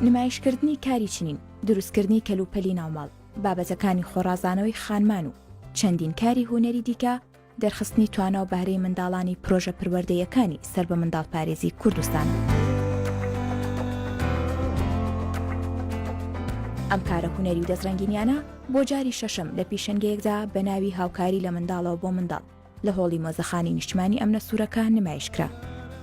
نمایشکردنی کاری چنین، دروستکردنی کەلوپەلی ناوماڵ، بابەتەکانی خۆڕازانەوەی خانمان و چەندین کاری هونەری دیکە دەرخستنی توانە و بەهرەی منداڵانی پرۆژە پەروەردەییەکانی سەر بە منداڵپارێزی کوردستان. ئەم کارە هونەری و دەستڕەنگینیانە بۆ جاری شەشەم لە پێشانگایەکدا بە ناوی هاوکاری لە منداڵەوە بۆ منداڵ لە هۆڵی مۆزەخانی نیشتمانی ئەم نەسوورەکە نمایشکرا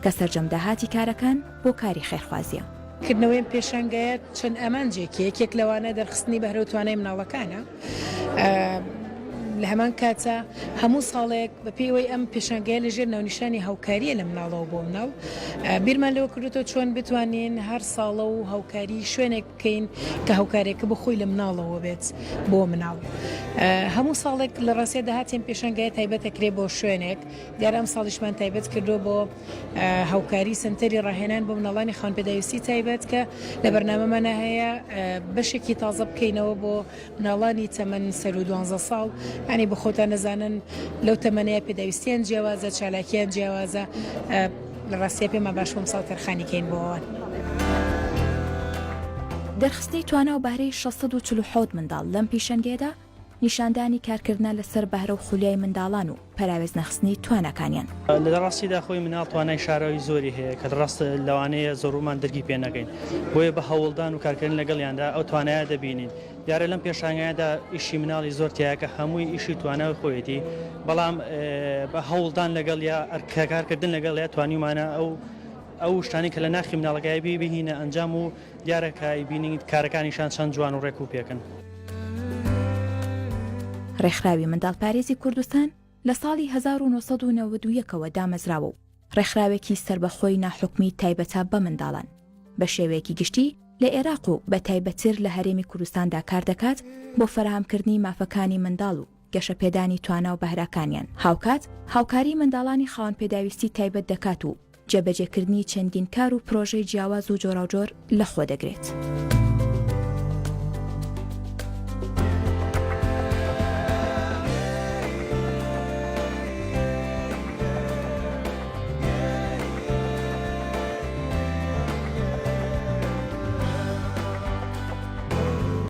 کە سەرجەمداهاتی کارەکان بۆ کاری خێرخوازیە. کردنەوەی پێشانگایە چەند ئەمانجێکی یەکێک لەوانە دەرخستنی بەهرە و توانای مناڵەکانە. لە هەمان کاتە هەموو ساڵێک بە پێیەوەی ئەم پێشانگایە لەژێر ناونیشانی هاوکاریە لە مناڵەوە بۆ مناڵ بیرمان لەوە کردوتەوە چۆن بتوانین هەر ساڵە و هاوکاری شوێنێک بکەین کە هاوکارێکە بخۆی لە مناڵەوە بێت بۆ مناڵ. هەموو ساڵێک لە ڕاستیە داهاتێن پێشانگایە تایبەتەکرێ بۆ شوێنێک دیارە ئەم ساڵیشمان تایبەت کردو بۆ هاوکاری سنتەری ڕاهێنان بۆ مناڵانی خانپێداویستی تایبەت کە لە بەرنامەمانە هەیە بەشێکی تازە بکەینەوە بۆ مناڵانی تەمەن سەر و 12 ساڵ ینی بە خۆتان نەزانن لەو تەمەنەیە پێداویستیان جیاوازە چالاکیان جیاوازە لە ڕاستیە پێمان باش بۆم ساڵ تەرخانیکەین بۆەوە. دەرخستنی توانە و بەهرەی 647 منداڵ لەم پێشانگایەدا نیشاندانی کارکردنە لەسەر بەهرە و خولیای منداڵان و پەراوێز نەخستنی توانەکانیان. لە ڕاستیدا خۆی مناڵ توانای شاراوی زۆری هەیە کە ڕاست لەوانەیە زۆرمان دەرگی پێ نەکەین بۆیە بە هەوڵدان و کارکردن لەگەڵیاندا ئەو توانایە دەبینین. دیارە لەم پێشانگایەدا ئیشی مناڵی زۆر تایە کە هەمووی ئیشی توانای خۆیەتی بەڵام بە هەوڵدان لەگەڵ یا کارکردن لەگەڵ یا توانیمانە ئەو شتانی کە لە ناخی مناڵەکەی ببینە ئەنجام و دیارەکە بینین کارەکانیشان چەند جوان و ڕێک و پێکەن. ڕێکخراوی منداڵپارێزی کوردستان لە ساڵی 1991ەوە دامەزراوە و ڕێکخراوێکی سربەخۆی ناحوکمی تایبەتە بە منداڵان بە شێوەیەکی گشتی لە عێراق و بە تایبەتر لە هەرێمی کوردستاندا کار دەکات بۆ فراهەمکردنی مافەکانی منداڵ و گەشەپێدانی توانە و بەهرەکانیان. هاوکاری منداڵانی خاوەن پێداویستی تایبەت دەکات و جێبەجێکردنی چەندین کار و پرۆژەی جیاواز و جۆراوجۆر لەخۆ دەگرێت.